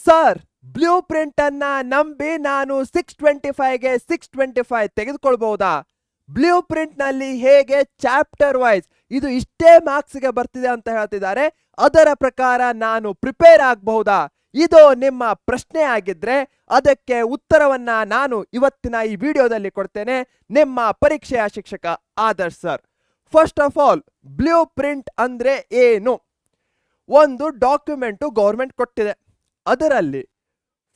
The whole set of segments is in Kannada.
ಸರ್, ಬ್ಲೂ ಪ್ರಿಂಟ್ ಅನ್ನ ನಂಬಿ ನಾನು 625ಗೆ 625 ತೆಗೆದುಕೊಳ್ಬಹುದಾ? ಬ್ಲೂ ಪ್ರಿಂಟ್ ನಲ್ಲಿ ಹೇಗೆ ಚಾಪ್ಟರ್ ವೈಸ್ ಇದು ಇಷ್ಟೇ ಮಾರ್ಕ್ಸ್ಗೆ ಬರ್ತಿದೆ ಅಂತ ಹೇಳ್ತಿದ್ದಾರೆ, ಅದರ ಪ್ರಕಾರ ನಾನು ಪ್ರಿಪೇರ್ ಆಗಬಹುದಾ? ಇದು ನಿಮ್ಮ ಪ್ರಶ್ನೆ ಆಗಿದ್ರೆ ಅದಕ್ಕೆ ಉತ್ತರವನ್ನ ನಾನು ಇವತ್ತಿನ ಈ ವಿಡಿಯೋದಲ್ಲಿ ಕೊಡ್ತೇನೆ. ನಿಮ್ಮ ಪರೀಕ್ಷೆಯ ಶಿಕ್ಷಕ Adarsh sir. First of all, blue print ಅಂದ್ರೆ ಏನು? ಒಂದು ಡಾಕ್ಯುಮೆಂಟು ಗೌರ್ಮೆಂಟ್ ಕೊಟ್ಟಿದೆ, ಅದರಲ್ಲಿ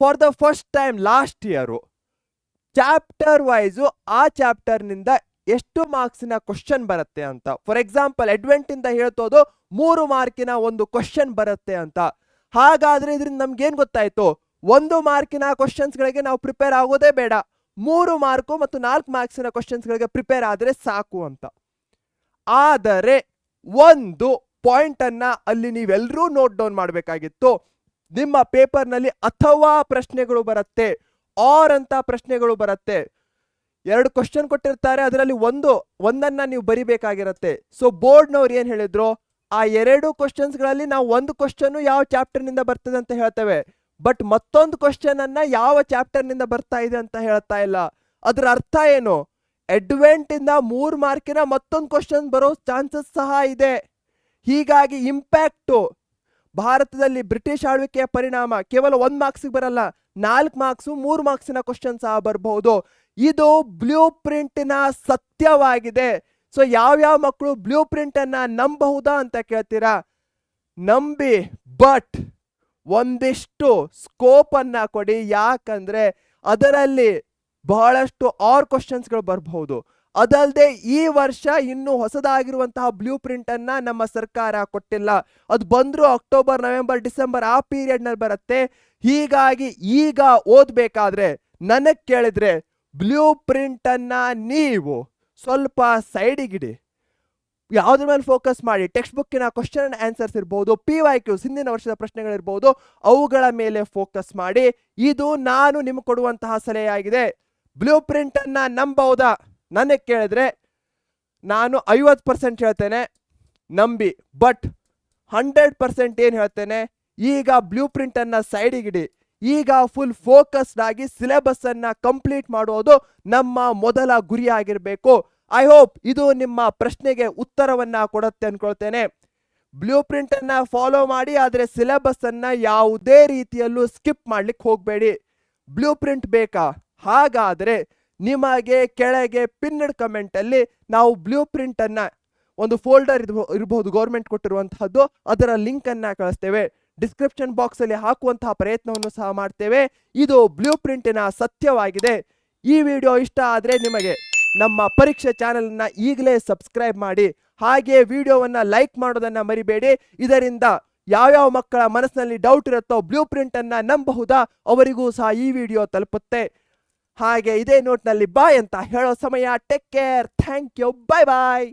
for the first time last year chapter wise ಆ ಚಾಪ್ಟರ್ ನಿಂದ ಎಷ್ಟು ಮಾರ್ಕ್ಸಿನ ಕ್ವಶನ್ ಬರುತ್ತೆ ಅಂತ. ಫಾರ್ ಎಕ್ಸಾಂಪಲ್, ಅಡ್ವೆಂಟ್ ಇಂದ ಹೇಳ್ತೋದು 3 ಮಾರ್ಕಿನ ಒಂದು ಕ್ವಶನ್ ಬರುತ್ತೆ ಅಂತ. ಹಾಗಾದ್ರೆ ಇದರಿಂದ ನಮ್ಗೇನ್ ಗೊತ್ತಾಯ್ತು? 1 ಮಾರ್ಕಿನ ಕ್ವಶನ್ಸ್ ಗಳಿಗೆ ನಾವು ಪ್ರಿಪೇರ್ ಆಗೋದೇ ಬೇಡ, 3 ಮಾರ್ಕು ಮತ್ತು 4 ಮಾರ್ಕ್ಸಿನ ಕ್ವಶನ್ಸ್ ಗಳಿಗೆ ಪ್ರಿಪೇರ್ ಆದ್ರೆ ಸಾಕು ಅಂತ. ಆದರೆ ಒಂದು ಪಾಯಿಂಟ್ ಅನ್ನ ಅಲ್ಲಿ ನೀವೆಲ್ಲರೂ ನೋಟ್ ಡೌನ್ ಮಾಡಬೇಕಾಗಿತ್ತು. ನಿಮ್ಮ ಪೇಪರ್ ನಲ್ಲಿ ಅಥವಾ ಪ್ರಶ್ನೆಗಳು ಬರುತ್ತೆ, ಆರ್ ಅಂತ ಪ್ರಶ್ನೆಗಳು ಬರುತ್ತೆ. 2 ಕ್ವಶನ್ ಕೊಟ್ಟಿರ್ತಾರೆ, ಅದರಲ್ಲಿ ಒಂದನ್ನ ನೀವು ಬರಿಬೇಕಾಗಿರುತ್ತೆ. ಸೊ ಬೋರ್ಡ್ನವ್ರು ಏನ್ ಹೇಳಿದ್ರು, ಆ 2 ಕ್ವಶನ್ಸ್ ಗಳಲ್ಲಿ ನಾವು ಒಂದು ಕ್ವಶನ್ ಯಾವ ಚಾಪ್ಟರ್ ನಿಂದ ಬರ್ತದೆ ಅಂತ ಹೇಳ್ತೇವೆ, ಬಟ್ ಮತ್ತೊಂದು ಕ್ವಶನ್ ಅನ್ನ ಯಾವ ಚಾಪ್ಟರ್ ನಿಂದ ಬರ್ತಾ ಇದೆ ಅಂತ ಹೇಳ್ತಾ ಇಲ್ಲ. ಅದ್ರ ಅರ್ಥ ಏನು? ಅಡ್ವೆಂಟ್ ಇಂದ 3 ಮಾರ್ಕಿನ ಮತ್ತೊಂದು ಕ್ವಶನ್ ಬರೋ ಚಾನ್ಸಸ್ ಸಹ ಇದೆ. ಹೀಗಾಗಿ ಇಂಪ್ಯಾಕ್ಟು ಭಾರತದಲ್ಲಿ ಬ್ರಿಟಿಷ್ ಆಳ್ವಿಕೆಯ ಪರಿಣಾಮ ಕೇವಲ 1 ಮಾರ್ಕ್ಸ್ ಬರಲ್ಲ, 4 ಮಾರ್ಕ್ಸ್ 3 ಮಾರ್ಕ್ಸಿನ ಕ್ವಶನ್ ಸಹ ಬರಬಹುದು. ಇದು ಬ್ಲೂ ಪ್ರಿಂಟಿನ ಸತ್ಯವಾಗಿದೆ. ಸೊ ಯಾವ್ಯಾವ ಮಕ್ಕಳು ಬ್ಲೂ ಪ್ರಿಂಟ್ ಅನ್ನ ನಂಬಬಹುದಾ ಅಂತ ಕೇಳ್ತೀರಾ? ನಂಬಿ, ಬಟ್ ಒಂದಿಷ್ಟು ಸ್ಕೋಪ್ ಅನ್ನ ಕೊಡಿ. ಯಾಕಂದ್ರೆ ಅದರಲ್ಲಿ ಬಹಳಷ್ಟು ಆರ್ ಕ್ವಶನ್ಸ್ಗಳು ಬರಬಹುದು. ಅದಲ್ಲದೆ ಈ ವರ್ಷ ಇನ್ನು ಹೊಸದಾಗಿರುವಂತಹ ಬ್ಲೂ ಪ್ರಿಂಟ್ ಅನ್ನ ನಮ್ಮ ಸರ್ಕಾರ ಕೊಟ್ಟಿಲ್ಲ. ಅದು ಬಂದ್ರು ಅಕ್ಟೋಬರ್, ನವೆಂಬರ್, ಡಿಸೆಂಬರ್ ಆ ಪೀರಿಯಡ್ ನಲ್ಲಿ ಬರುತ್ತೆ. ಹೀಗಾಗಿ ಈಗ ಓದ್ಬೇಕಾದ್ರೆ ನನಗ್ ಕೇಳಿದ್ರೆ ಬ್ಲೂ ಪ್ರಿಂಟ್ ಅನ್ನ ನೀವು ಸ್ವಲ್ಪ ಸೈಡಿಗಿಡಿ, ಯಾವ್ದ್ರ ಮೇಲೆ ಫೋಕಸ್ ಮಾಡಿ. ಟೆಕ್ಸ್ಟ್ ಬುಕ್ಕಿನ ಕ್ವಶನ್ ಅಂಡ್ ಆನ್ಸರ್ಸ್ ಇರ್ಬೋದು, PYQs ಹಿಂದಿನ ವರ್ಷದ ಪ್ರಶ್ನೆಗಳಿರ್ಬೋದು, ಅವುಗಳ ಮೇಲೆ ಫೋಕಸ್ ಮಾಡಿ. ಇದು ನಾನು ನಿಮ್ಗೆ ಕೊಡುವಂತಹ ಸಲಹೆಯಾಗಿದೆ. ಬ್ಲೂ ಪ್ರಿಂಟ್ ಅನ್ನ ನಂಬಬಹುದಾ? ನನಗೆ ಕೇಳಿದ್ರೆ ನಾನು 50% ಹೇಳ್ತೇನೆ ನಂಬಿ, ಬಟ್ 100% ಏನು ಹೇಳ್ತೇನೆ, ಈಗ ಬ್ಲೂ ಪ್ರಿಂಟ್ ಅನ್ನ ಸೈಡಿಗಿಡಿ. ಈಗ ಫುಲ್ ಫೋಕಸ್ಡ್ ಆಗಿ ಸಿಲೆಬಸ್ ಅನ್ನ ಕಂಪ್ಲೀಟ್ ಮಾಡೋದು ನಮ್ಮ ಮೊದಲ ಗುರಿಯಾಗಿರ್ಬೇಕು. ಐ ಹೋಪ್ ಇದು ನಿಮ್ಮ ಪ್ರಶ್ನೆಗೆ ಉತ್ತರವನ್ನ ಕೊಡುತ್ತೆ ಅನ್ಕೊಳ್ತೇನೆ. ಬ್ಲೂ ಪ್ರಿಂಟ್ ಅನ್ನ ಫಾಲೋ ಮಾಡಿ, ಆದ್ರೆ ಸಿಲೆಬಸ್ ಅನ್ನ ಯಾವುದೇ ರೀತಿಯಲ್ಲೂ ಸ್ಕಿಪ್ ಮಾಡ್ಲಿಕ್ಕೆ ಹೋಗಬೇಡಿ. ಬ್ಲೂ ಪ್ರಿಂಟ್ ಬೇಕಾ? ಹಾಗಾದ್ರೆ ನಿಮಗೆ ಕೆಳಗೆ ಪಿನ್ಡ್ ಕಮೆಂಟ್ ಅಲ್ಲಿ ನಾವು ಬ್ಲೂ ಪ್ರಿಂಟ್ ಅನ್ನ ಒಂದು ಫೋಲ್ಡರ್ ಇರಬಹುದು ಗೌರ್ಮೆಂಟ್ ಕೊಟ್ಟಿರುವಂತಹದ್ದು, ಅದರ ಲಿಂಕ್ ಅನ್ನ ಕಳಿಸ್ತೇವೆ. ಡಿಸ್ಕ್ರಿಪ್ಷನ್ ಬಾಕ್ಸ್ ಅಲ್ಲಿ ಹಾಕುವಂತಹ ಪ್ರಯತ್ನವನ್ನು ಸಹ ಮಾಡ್ತೇವೆ. ಇದು ಬ್ಲೂ ಪ್ರಿಂಟಿನ ಸತ್ಯವಾಗಿದೆ. ಈ ವಿಡಿಯೋ ಇಷ್ಟ ಆದ್ರೆ ನಿಮಗೆ ನಮ್ಮ ಪರೀಕ್ಷೆ ಚಾನೆಲ್ ಅನ್ನ ಈಗಲೇ ಸಬ್ಸ್ಕ್ರೈಬ್ ಮಾಡಿ, ಹಾಗೆ ವಿಡಿಯೋವನ್ನ ಲೈಕ್ ಮಾಡೋದನ್ನ ಮರಿಬೇಡಿ. ಇದರಿಂದ ಯಾವ್ಯಾವ ಮಕ್ಕಳ ಮನಸ್ಸಿನಲ್ಲಿ ಡೌಟ್ ಇರುತ್ತೋ ಬ್ಲೂ ಪ್ರಿಂಟ್ ಅನ್ನ ನಂಬಬಹುದಾ ಅವರಿಗೂ ಸಹ ಈ ವಿಡಿಯೋ ತಲುಪುತ್ತೆ. ಹಾಗೆ ಇದೇ ನೋಟ್ನಲ್ಲಿ ಬಾಯ್ ಅಂತ ಹೇಳೋ ಸಮಯ. Take care, thank you, bye bye.